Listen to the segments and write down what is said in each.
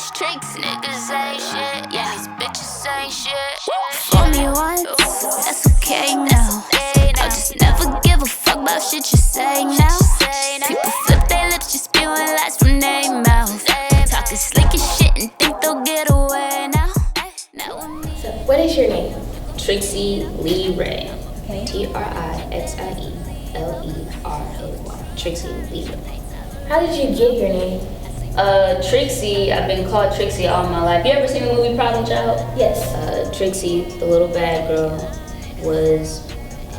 these tricks, niggas ain't shit. Yeah, these bitches ain't shit. For me once, that's okay now. I'll just never give a fuck about shit you say now. People flip their lips, just spewing lies from their mouth. Talking slick as shit and think they'll get away now. So, what is your name? Trixie Le'Ray. Okay. Trixie-Le'Ray. Trixie Le'Ray. How did you get your name? Trixie, I've been called Trixie all my life. You ever seen the movie Problem Child? Yes. Trixie, the little bad girl, was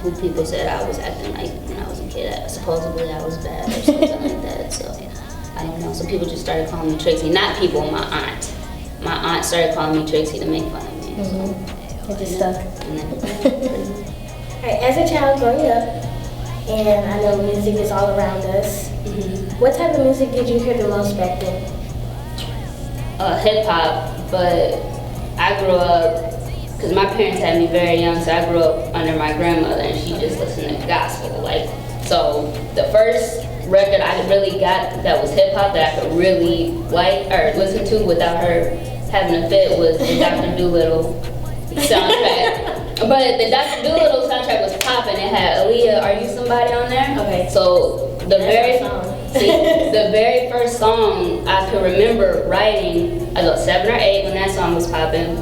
who people said I was acting like when I was a kid. Supposedly I was bad or something like that. So I don't know. So people just started calling me Trixie. Not people, my aunt. My aunt started calling me Trixie to make fun of me. Mm-hmm. It just stuck. And then, Alright, as a child growing up, and I know music is all around us, what type of music did you hear the most back then? Hip hop, but I grew up, because my parents had me very young, so I grew up under my grandmother and she just listened to gospel. So the first record I really got that was hip hop that I could really like or listen to without her having a fit was the Dr. Dolittle soundtrack. But the Dr. Dolittle soundtrack was popping. It had Aaliyah, Are You Somebody on there? Okay. So the very first song I could remember writing, I was 7 or 8 when that song was popping.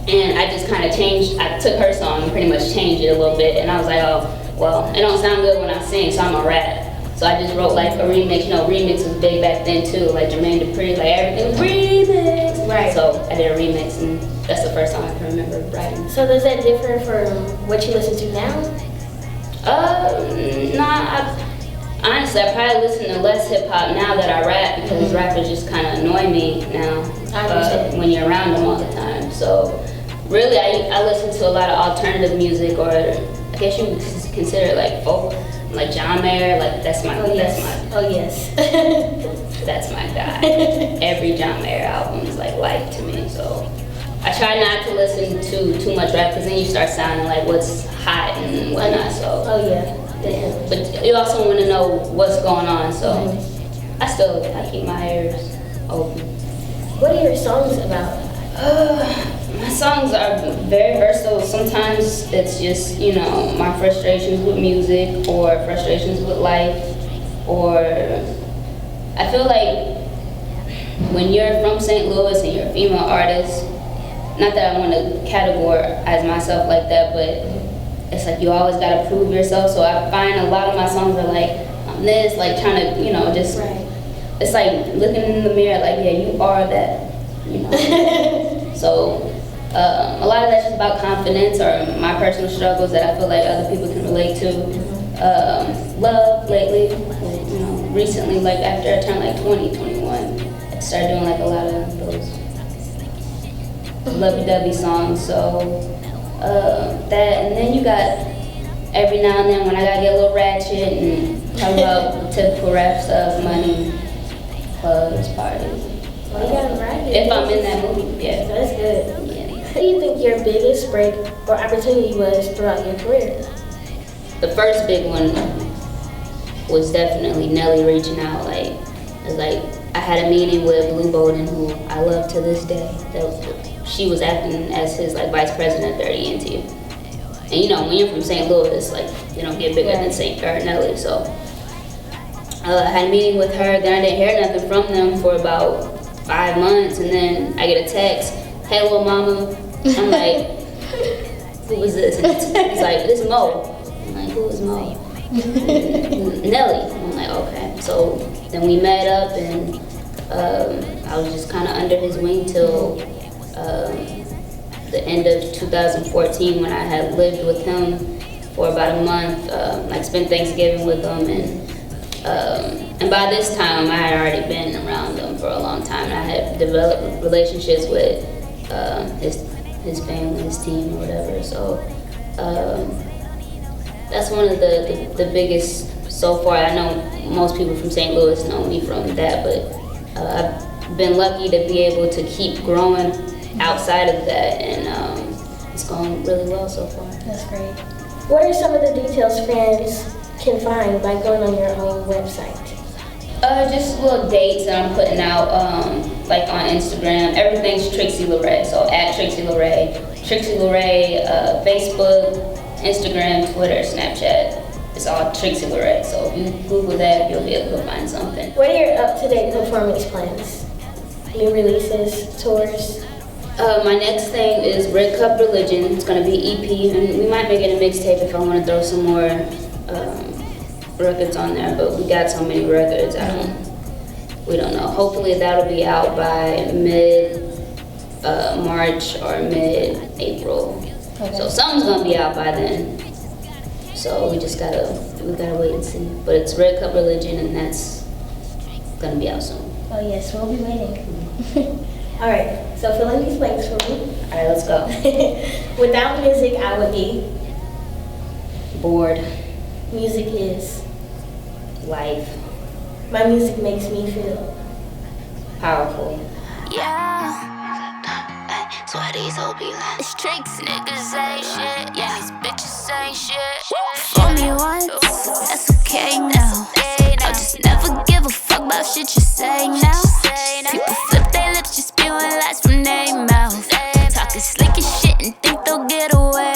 And I just kind of changed, I took her song and pretty much changed it a little bit. And I was like, oh, well, it don't sound good when I sing, so I'm a rap. So I just wrote like a remix. You know, remix was big back then too, like Jermaine Dupri, like everything was remix. Right. So I did a remix and that's the first song I can remember writing. So does that differ from what you listen to now? Honestly, I probably listen to less hip hop now that I rap because rappers just kind of annoy me now when you're around them all the time. So really, I listen to a lot of alternative music, or I guess you would consider it like folk, like John Mayer. Like that's my that's my guy. Every John Mayer album is like life to me. So I try not to listen to too much rap because then you start sounding like what's hot and whatnot. So but you also want to know what's going on. So I keep my ears open. What are your songs about? My songs are very versatile. Sometimes it's just, you know, my frustrations with music or frustrations with life, or I feel like when you're from St. Louis and you're a female artist, not that I want to categorize myself like that, but it's like you always got to prove yourself. So I find a lot of my songs are like, I'm this, like trying to, you know, just, it's like looking in the mirror, like, yeah, you are that, you know. So a lot of that's just about confidence or my personal struggles that I feel like other people can relate to. Love lately, you know, recently, like after I turned like 20, 21, I started doing like a lot of those lovey-dovey songs. So that, and then you got every now and then when I gotta get a little ratchet and talk about typical rap stuff, money, clubs, parties. Well, you got it right. If I'm in that movie, yeah. That's good. What do you think your biggest break or opportunity was throughout your career? The first big one was definitely Nelly reaching out. Like, it's like I had a meeting with Blue Bolden, who I love to this day. She was acting as his like vice president there at ENT. And you know, when you're from St. Louis, like you don't get bigger than Nelly. So I had a meeting with her. Then I didn't hear nothing from them for about 5 months, and then I get a text, "Hey, little mama." I'm like, "Who is this?" And he's like, "This is Mo." I'm like, "Who is Mo?" Nelly. I'm like, "Okay." So then we met up, and I was just kind of under his wing till the end of 2014 when I had lived with him for about a month. I spent Thanksgiving with him, and by this time I had already been around him for a long time. And I had developed relationships with his family, his team, or whatever. So that's one of the biggest so far. I know most people from St. Louis know me from that, but I've been lucky to be able to keep growing outside of that, and it's going really well so far. That's great. What are some of the details fans can find by going on your own website? Just little dates that I'm putting out, like on Instagram. Everything's Trixie Le'Ray, so at Trixie Le'Ray. Trixie Le'Ray, Facebook, Instagram, Twitter, Snapchat. It's all Trixie Le'Ray, so if you Google that, you'll be able to find something. What are your up-to-date performance plans? New releases, tours? My next thing is Red Cup Religion. It's gonna be EP, and we might make it a mixtape if I want to throw some more records on there. But we got so many records, we don't know. Hopefully that'll be out by mid-March or mid-April. Okay. So something's gonna be out by then. So we gotta wait and see. But it's Red Cup Religion, and that's gonna be out soon. Oh yes, we'll be waiting. All right, so fill in these blanks for me. All right, let's go. Without music, I would be. Bored. Music is. Life. My music makes me feel. Powerful. Yeah. Swear these hoes be like, it's tricks, niggas ain't shit. Yeah, these bitches ain't shit. For me once, that's okay now. I'll just never give a fuck about shit you say now. People flip their lips, just spewing lies from their mouth. Talking slick as shit and think they'll get away.